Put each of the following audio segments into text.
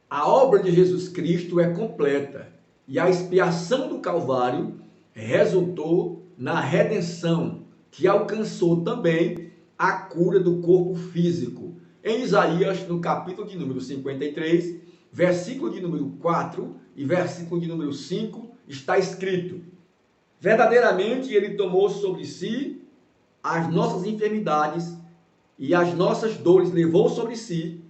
A obra de Jesus Cristo é completa e a expiação do Calvário resultou na redenção, que alcançou também a cura do corpo físico. Em Isaías, no capítulo de número 53, versículo de número 4 e versículo de número 5, está escrito: verdadeiramente ele tomou sobre si as nossas enfermidades e as nossas dores levou sobre si,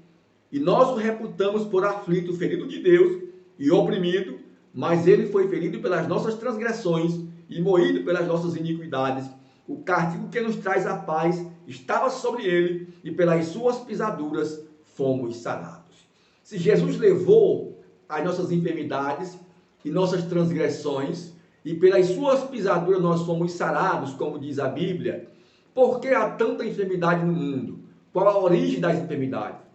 e nós o reputamos por aflito, ferido de Deus e oprimido, mas ele foi ferido pelas nossas transgressões e moído pelas nossas iniquidades. O castigo que nos traz a paz estava sobre ele, e pelas suas pisaduras fomos sarados. Se Jesus levou as nossas enfermidades e nossas transgressões, e pelas suas pisaduras nós fomos sarados, como diz a Bíblia, por que há tanta enfermidade no mundo? Qual a origem das enfermidades?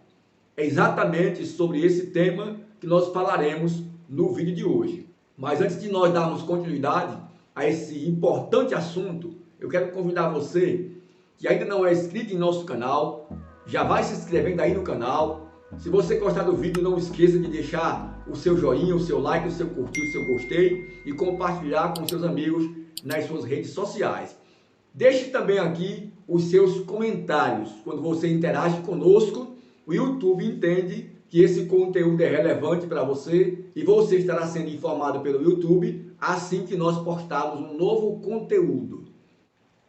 É exatamente sobre esse tema que nós falaremos no vídeo de hoje. Mas antes de nós darmos continuidade a esse importante assunto, eu quero convidar você que ainda não é inscrito em nosso canal, já vai se inscrevendo aí no canal. Se você gostar do vídeo, não esqueça de deixar o seu joinha, o seu like, o seu curtir, o seu gostei e compartilhar com seus amigos nas suas redes sociais. Deixe também aqui os seus comentários. Quando você interage conosco, o YouTube entende que esse conteúdo é relevante para você e você estará sendo informado pelo YouTube assim que nós postarmos um novo conteúdo.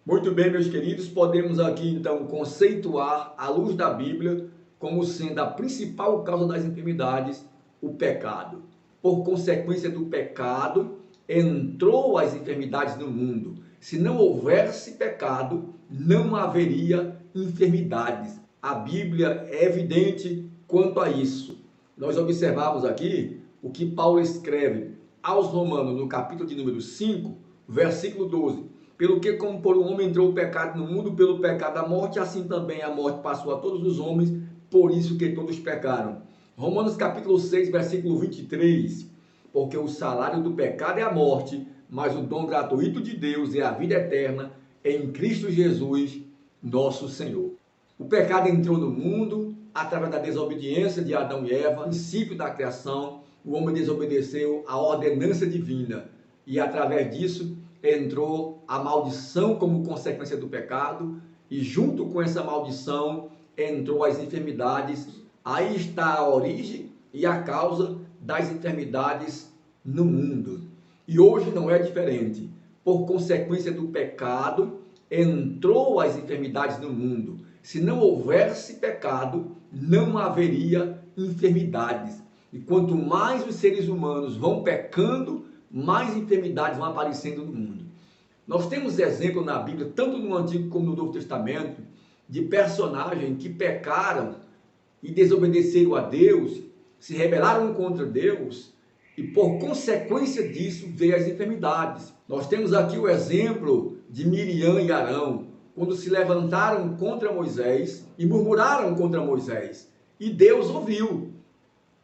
Muito bem, meus queridos, podemos aqui então conceituar, à luz da Bíblia, como sendo a principal causa das enfermidades, o pecado. Por consequência do pecado, entrou as enfermidades no mundo. Se não houvesse pecado, não haveria enfermidades. A Bíblia é evidente quanto a isso. Nós observamos aqui o que Paulo escreve aos Romanos, no capítulo de número 5, versículo 12. Pelo que, como por um homem entrou o pecado no mundo, pelo pecado a morte, assim também a morte passou a todos os homens, por isso que todos pecaram. Romanos capítulo 6, versículo 23. Porque o salário do pecado é a morte, mas o dom gratuito de Deus é a vida eterna em Cristo Jesus, nosso Senhor. O pecado entrou no mundo através da desobediência de Adão e Eva, princípio da criação. O homem desobedeceu à ordenança divina e através disso entrou a maldição como consequência do pecado, e junto com essa maldição entrou as enfermidades. Aí está a origem e a causa das enfermidades no mundo. E hoje não é diferente. Por consequência do pecado, entrou as enfermidades no mundo. Se não houvesse pecado, não haveria enfermidades. E quanto mais os seres humanos vão pecando, mais enfermidades vão aparecendo no mundo. Nós temos exemplo na Bíblia, tanto no Antigo como no Novo Testamento, de personagens que pecaram e desobedeceram a Deus, se rebelaram contra Deus, e por consequência disso veio as enfermidades. Nós temos aqui o exemplo de Miriam e Arão, quando se levantaram contra Moisés e murmuraram contra Moisés. E Deus ouviu.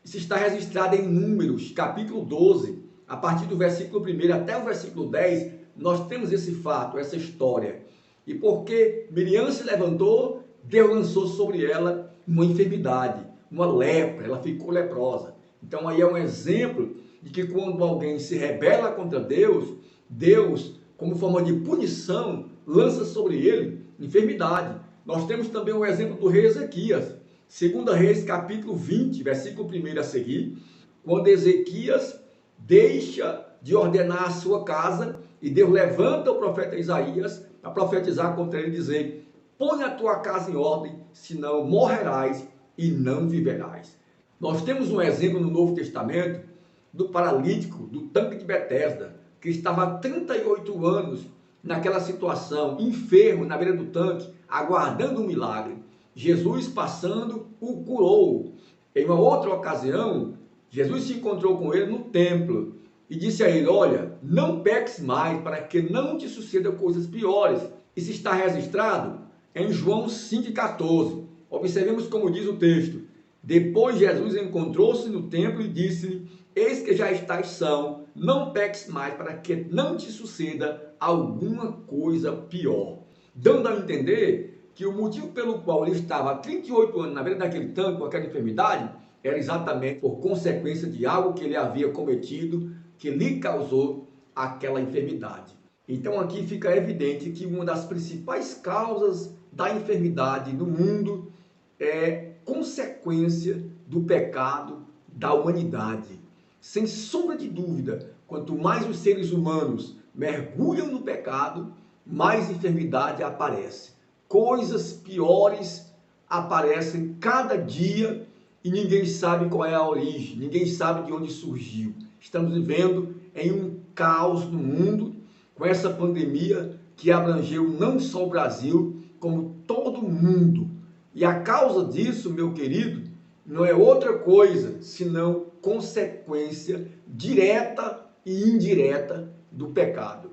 Isso está registrado em Números, capítulo 12, a partir do versículo 1 até o versículo 10, nós temos esse fato, essa história. E porque Miriam se levantou, Deus lançou sobre ela uma enfermidade, uma lepra, ela ficou leprosa. Então aí é um exemplo de que quando alguém se rebela contra Deus, Deus, como forma de punição, lança sobre ele enfermidade. Nós temos também o exemplo do rei Ezequias, 2 Reis, capítulo 20, versículo 1 a seguir, quando Ezequias deixa de ordenar a sua casa e Deus levanta o profeta Isaías a profetizar contra ele e dizer: põe a tua casa em ordem, senão morrerás e não viverás. Nós temos um exemplo no Novo Testamento do paralítico do tanque de Betesda, que estava há 38 anos naquela situação, enfermo na beira do tanque, aguardando um milagre. Jesus passando o curou. Em uma outra ocasião, Jesus se encontrou com ele no templo e disse a ele: olha, não peques mais para que não te sucedam coisas piores. Isso está registrado em João 5,14. Observemos como diz o texto. Depois Jesus encontrou-se no templo e disse-lhe: eis que já estás são, não peques mais para que não te suceda alguma coisa pior. Dando a entender que o motivo pelo qual ele estava há 38 anos na beira daquele tanque com aquela enfermidade era exatamente por consequência de algo que ele havia cometido, que lhe causou aquela enfermidade. Então aqui fica evidente que uma das principais causas da enfermidade no mundo é consequência do pecado da humanidade. Sem sombra de dúvida, quanto mais os seres humanos mergulham no pecado, mais enfermidade aparece. Coisas piores aparecem cada dia e ninguém sabe qual é a origem, ninguém sabe de onde surgiu. Estamos vivendo em um caos no mundo, com essa pandemia que abrangeu não só o Brasil, como todo o mundo. E a causa disso, meu querido, não é outra coisa senão consequência direta e indireta do pecado.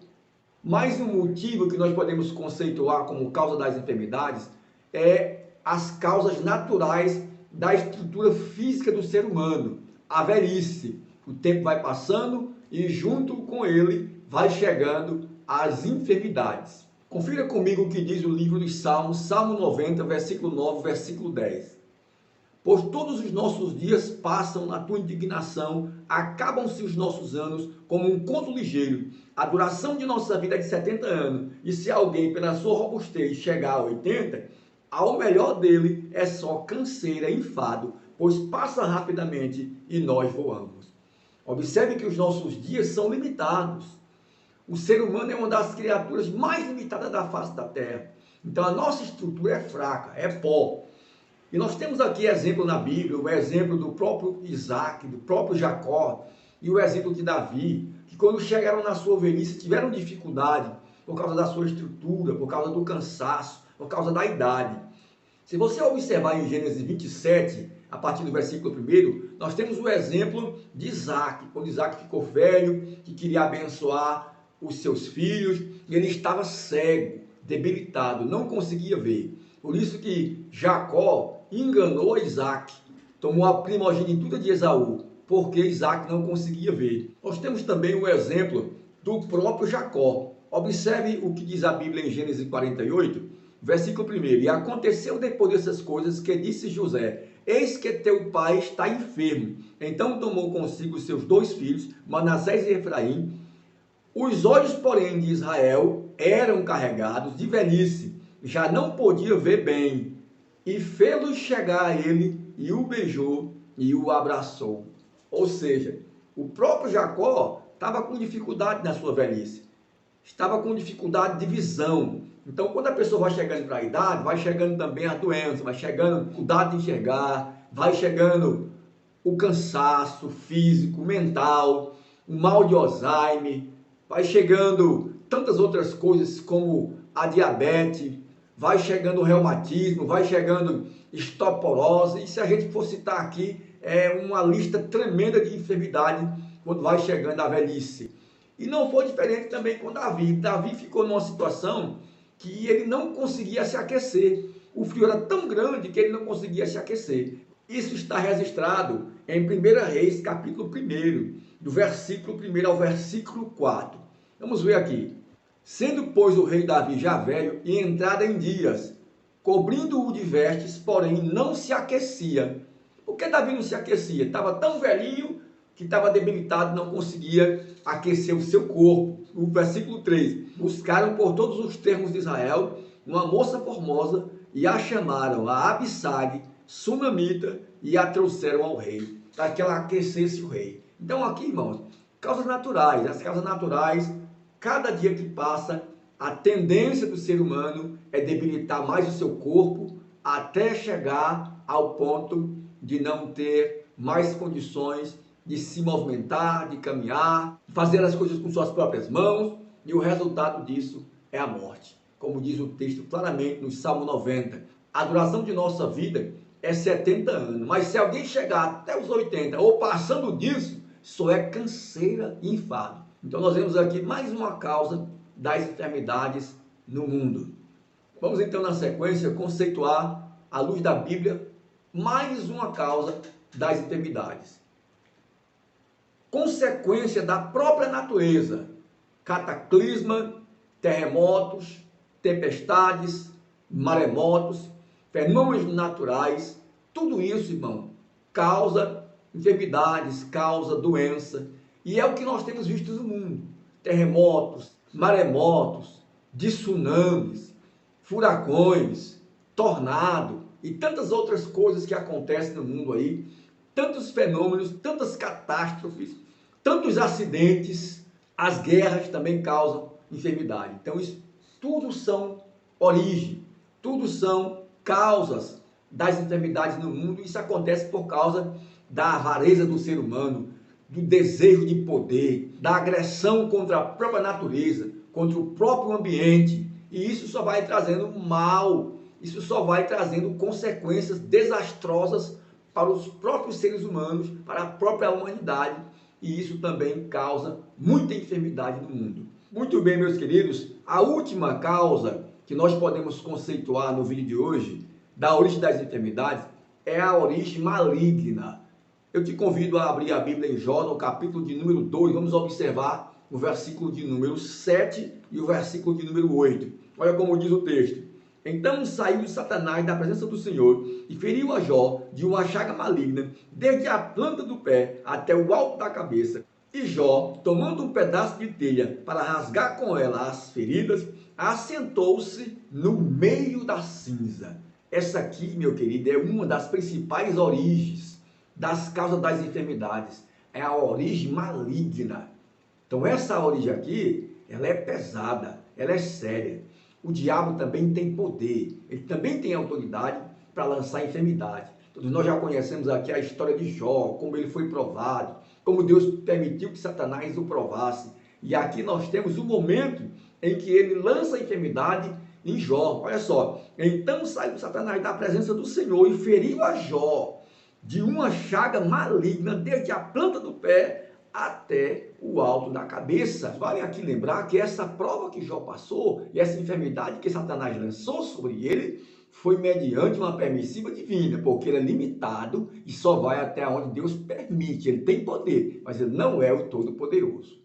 Mais um motivo que nós podemos conceituar como causa das enfermidades é as causas naturais da estrutura física do ser humano, a velhice. O tempo vai passando e junto com ele vai chegando as enfermidades. Confira comigo o que diz o livro dos Salmos, Salmo 90, versículo 9, versículo 10. Pois todos os nossos dias passam na tua indignação, acabam-se os nossos anos como um conto ligeiro. A duração de nossa vida é de 70 anos, e se alguém, pela sua robustez, chegar a 80, ao melhor dele é só canseira e enfado, pois passa rapidamente e nós voamos. Observe que os nossos dias são limitados. O ser humano é uma das criaturas mais limitadas da face da Terra. Então a nossa estrutura é fraca, é pó. E nós temos aqui exemplo na Bíblia, o exemplo do próprio Isaac, do próprio Jacó, e o exemplo de Davi, que quando chegaram na sua velhice tiveram dificuldade por causa da sua estrutura, por causa do cansaço, por causa da idade. Se você observar em Gênesis 27, a partir do versículo 1, nós temos o exemplo de Isaac, quando Isaac ficou velho, que queria abençoar os seus filhos, e ele estava cego, debilitado, não conseguia ver. Por isso que Jacó enganou Isaac, tomou a primogenitura de Esaú, porque Isaac não conseguia ver. Nós temos também o exemplo do próprio Jacó. Observe o que diz a Bíblia em Gênesis 48, versículo 1. E aconteceu depois dessas coisas que disse José: eis que teu pai está enfermo. Então tomou consigo seus 2 filhos, Manassés e Efraim. Os olhos, porém, de Israel eram carregados de velhice, já não podia ver bem, e fê-los chegar a ele, e o beijou, e o abraçou. Ou seja, o próprio Jacó estava com dificuldade na sua velhice, estava com dificuldade de visão. Então, quando a pessoa vai chegando para a idade, vai chegando também a doença, vai chegando a dificuldade de enxergar, vai chegando o cansaço físico, mental, o mal de Alzheimer, vai chegando tantas outras coisas como a diabetes, vai chegando o reumatismo, vai chegando osteoporose, e se a gente for citar aqui, é uma lista tremenda de enfermidade quando vai chegando a velhice. E não foi diferente também com Davi. Davi ficou numa situação que ele não conseguia se aquecer. O frio era tão grande que ele não conseguia se aquecer. Isso está registrado em 1 Reis, capítulo 1, do versículo 1 ao versículo 4. Vamos ver aqui. Sendo, pois, o rei Davi já velho e entrado em dias, cobrindo-o de vestes, porém não se aquecia. Por que Davi não se aquecia? Estava tão velhinho que estava debilitado, não conseguia aquecer o seu corpo. O versículo 3. Buscaram por todos os termos de Israel uma moça formosa e a chamaram a Abissag, sunamita, e a trouxeram ao rei, para que ela aquecesse o rei. Então aqui, irmãos, causas naturais. As causas naturais, cada dia que passa, a tendência do ser humano é debilitar mais o seu corpo até chegar ao ponto de não ter mais condições de se movimentar, de caminhar, fazer as coisas com suas próprias mãos, e o resultado disso é a morte. Como diz o texto claramente no Salmo 90, a duração de nossa vida é 70 anos, mas se alguém chegar até os 80 ou passando disso, só é canseira e enfado. Então nós vemos aqui mais uma causa das enfermidades no mundo. Vamos então na sequência conceituar, à luz da Bíblia, mais uma causa das enfermidades. Consequência da própria natureza, cataclisma, terremotos, tempestades, maremotos, fenômenos naturais, tudo isso, irmão, causa enfermidades, causa doença. E é o que nós temos visto no mundo. Terremotos, maremotos, tsunamis, furacões, tornado e tantas outras coisas que acontecem no mundo aí. Tantos fenômenos, tantas catástrofes, tantos acidentes. As guerras também causam enfermidade. Então, isso tudo são origem, tudo são causas das enfermidades no mundo. Isso acontece por causa da avareza do ser humano, do desejo de poder, da agressão contra a própria natureza, contra o próprio ambiente. E isso só vai trazendo mal, isso só vai trazendo consequências desastrosas para os próprios seres humanos, para a própria humanidade. E isso também causa muita enfermidade no mundo. Muito bem, meus queridos, a última causa que nós podemos conceituar no vídeo de hoje, da origem das enfermidades, é a origem maligna. Eu te convido a abrir a Bíblia em Jó, no capítulo de número 2, vamos observar o versículo de número 7 e o versículo de número 8. Olha como diz o texto. Então saiu Satanás da presença do Senhor e feriu a Jó de uma chaga maligna, desde a planta do pé até o alto da cabeça. E Jó, tomando um pedaço de telha para rasgar com ela as feridas, assentou-se no meio da cinza. Essa aqui, meu querido, é uma das principais origens das causas das enfermidades. É a origem maligna. Então essa origem aqui, ela é pesada, ela é séria. O diabo também tem poder, ele também tem autoridade para lançar enfermidade. Todos nós já conhecemos aqui a história de Jó, como ele foi provado, como Deus permitiu que Satanás o provasse. E aqui nós temos o momento em que ele lança a enfermidade em Jó. Olha só, então saiu Satanás da presença do Senhor e feriu a Jó de uma chaga maligna desde a planta do pé até o alto da cabeça. Vale aqui lembrar que essa prova que Jó passou e essa enfermidade que Satanás lançou sobre ele foi mediante uma permissiva divina, porque ele é limitado e só vai até onde Deus permite. Ele tem poder, mas ele não é o Todo-Poderoso.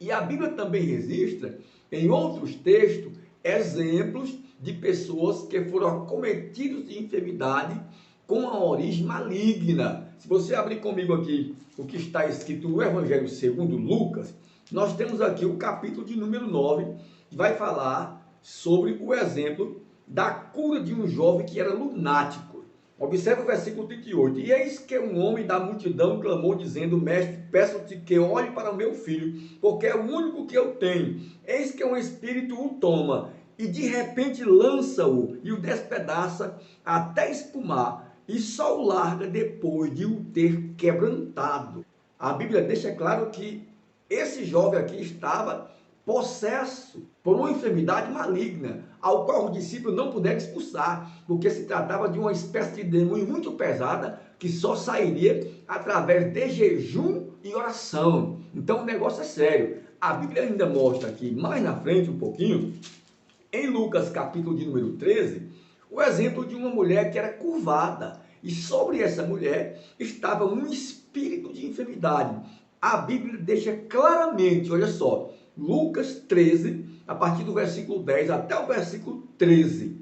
E a Bíblia também registra, em outros textos, exemplos de pessoas que foram acometidas de enfermidade com a origem maligna. Se você abrir comigo aqui o que está escrito no Evangelho segundo Lucas, nós temos aqui o capítulo de número 9, que vai falar sobre o exemplo da cura de um jovem que era lunático. Observe o versículo 38. E eis que um homem da multidão clamou, dizendo: Mestre, peço-te que olhe para o meu filho, porque é o único que eu tenho. Eis que um espírito o toma, e de repente lança-o e o despedaça até espumar, e só o larga depois de o ter quebrantado. A Bíblia deixa claro que esse jovem aqui estava possesso por uma enfermidade maligna, ao qual os discípulos não puderam expulsar, porque se tratava de uma espécie de demônio muito pesada, que só sairia através de jejum e oração. Então o negócio é sério. A Bíblia ainda mostra aqui, mais na frente um pouquinho, em Lucas capítulo de número 13, o exemplo de uma mulher que era curvada, e sobre essa mulher estava um espírito de enfermidade. A Bíblia deixa claramente, olha só, Lucas 13, a partir do versículo 10 até o versículo 13,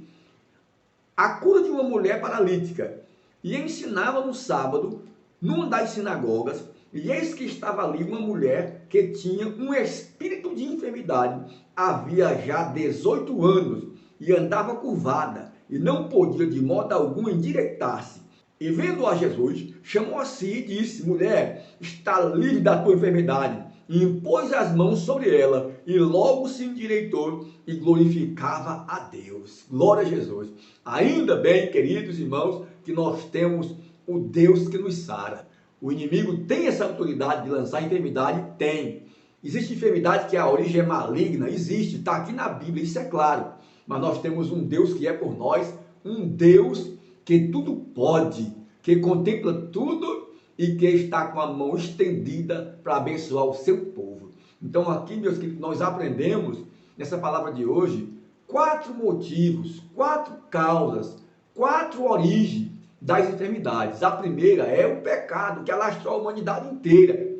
a cura de uma mulher paralítica. E ensinava no sábado, numa das sinagogas, e eis que estava ali uma mulher que tinha um espírito de enfermidade, havia já 18 anos, e andava curvada, e não podia de modo algum endireitar-se. E vendo a Jesus, chamou a si e disse: Mulher, está livre da tua enfermidade. E impôs as mãos sobre ela, e logo se endireitou e glorificava a Deus. Glória a Jesus. Ainda bem, queridos irmãos, que nós temos o Deus que nos sara. O inimigo tem essa autoridade de lançar enfermidade? Tem. Existe enfermidade que a origem é maligna? Existe, está aqui na Bíblia, isso é claro. Mas nós temos um Deus que é por nós, um Deus que tudo pode, que contempla tudo e que está com a mão estendida para abençoar o seu povo. Então aqui, meus queridos, nós aprendemos, nessa palavra de hoje, 4 motivos, 4 causas, 4 origens das enfermidades. A primeira é o pecado, que alastrou a humanidade inteira.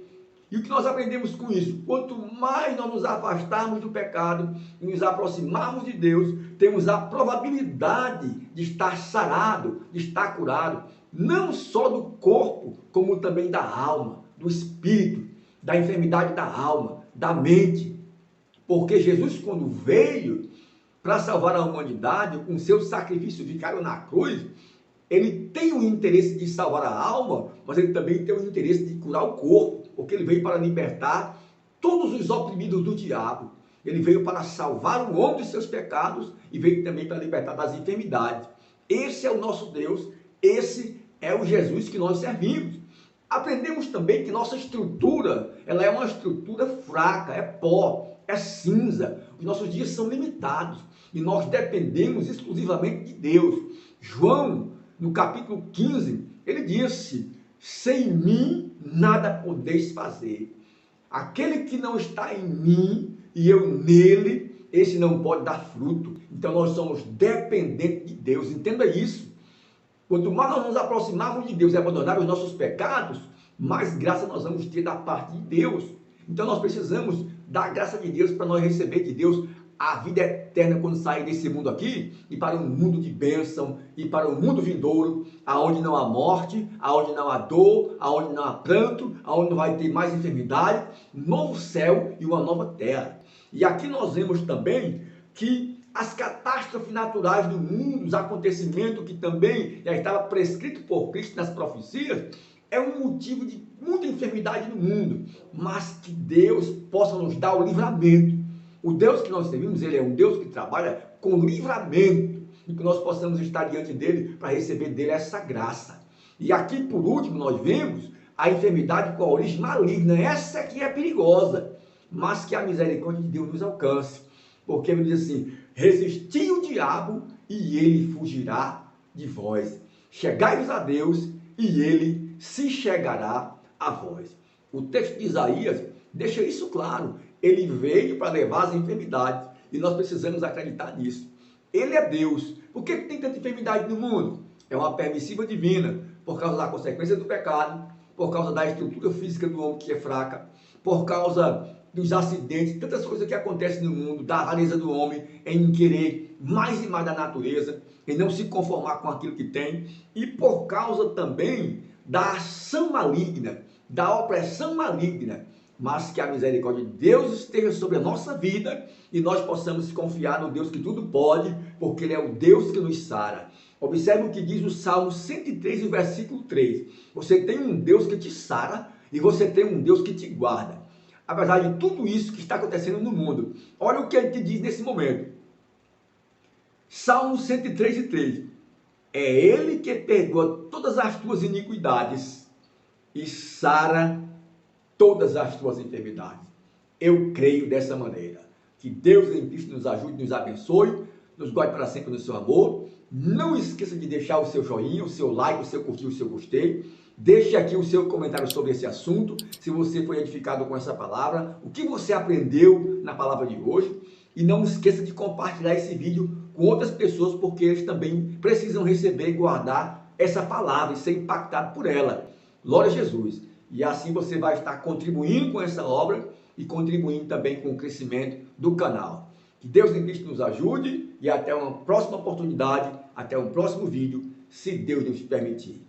E o que nós aprendemos com isso? Quanto mais nós nos afastarmos do pecado e nos aproximarmos de Deus, temos a probabilidade de estar sarado, de estar curado. não só do corpo, como também da alma, do espírito, da enfermidade da alma, da mente. Porque Jesus, quando veio para salvar a humanidade, com seu sacrifício vicário na cruz, ele tem o interesse de salvar a alma, mas ele também tem o interesse de curar o corpo, porque ele veio para libertar todos os oprimidos do diabo. Ele veio para salvar o homem dos seus pecados e veio também para libertar das enfermidades. Esse é o nosso Deus, esse é o Jesus que nós servimos. Aprendemos também que nossa estrutura, ela é uma estrutura fraca, é pó, é cinza. Os nossos dias são limitados e nós dependemos exclusivamente de Deus. João, no capítulo 15, ele disse: sem mim nada podeis fazer. Aquele que não está em mim e eu nele, esse não pode dar fruto. Então nós somos dependentes de Deus, entenda isso. Quanto mais nós nos aproximarmos de Deus e abandonar os nossos pecados, mais graça nós vamos ter da parte de Deus. Então nós precisamos da graça de Deus para nós receber de Deus a vida eterna quando sair desse mundo aqui e para um mundo de bênção e para um mundo vindouro, aonde não há morte, aonde não há dor, aonde não há pranto, aonde não vai ter mais enfermidade, um novo céu e uma nova terra. E aqui nós vemos também que as catástrofes naturais do mundo, os acontecimentos que também já estava prescrito por Cristo nas profecias, é um motivo de muita enfermidade no mundo, mas que Deus possa nos dar o livramento. O Deus que nós servimos, ele é um Deus que trabalha com livramento, e que nós possamos estar diante dele para receber dele essa graça. E aqui, por último, nós vemos a enfermidade com a origem maligna. Essa aqui é perigosa, mas que a misericórdia de Deus nos alcance. Porque ele diz assim: resisti o diabo e ele fugirá de vós. Chegai-vos a Deus e ele se chegará a vós. O texto de Isaías deixa isso claro. Ele veio para levar as enfermidades e nós precisamos acreditar nisso. Ele é Deus. Por que tem tanta enfermidade no mundo? É uma permissiva divina, por causa da consequência do pecado, por causa da estrutura física do homem que é fraca, por causa dos acidentes, tantas coisas que acontecem no mundo, da rareza do homem em querer mais e mais da natureza, em não se conformar com aquilo que tem, e por causa também da ação maligna, da opressão maligna. Mas que a misericórdia de Deus esteja sobre a nossa vida e nós possamos confiar no Deus que tudo pode, porque ele é o Deus que nos sara. Observe o que diz o Salmo 103, o versículo 3. Você tem um Deus que te sara e você tem um Deus que te guarda. Apesar de tudo isso que está acontecendo no mundo, olha o que ele te diz nesse momento. Salmo 103, 3. É ele que perdoa todas as tuas iniquidades e sara todas as tuas enfermidades. Eu creio dessa maneira. Que Deus em Cristo nos ajude, nos abençoe, nos guarde para sempre no seu amor. Não esqueça de deixar o seu joinha, o seu like, o seu curtir, o seu gostei. Deixe aqui o seu comentário sobre esse assunto, se você foi edificado com essa palavra, o que você aprendeu na palavra de hoje. E não esqueça de compartilhar esse vídeo com outras pessoas, porque eles também precisam receber e guardar essa palavra e ser impactado por ela. Glória a Jesus. E assim você vai estar contribuindo com essa obra e contribuindo também com o crescimento do canal. Que Deus em Cristo nos ajude e até uma próxima oportunidade, até um próximo vídeo, se Deus nos permitir.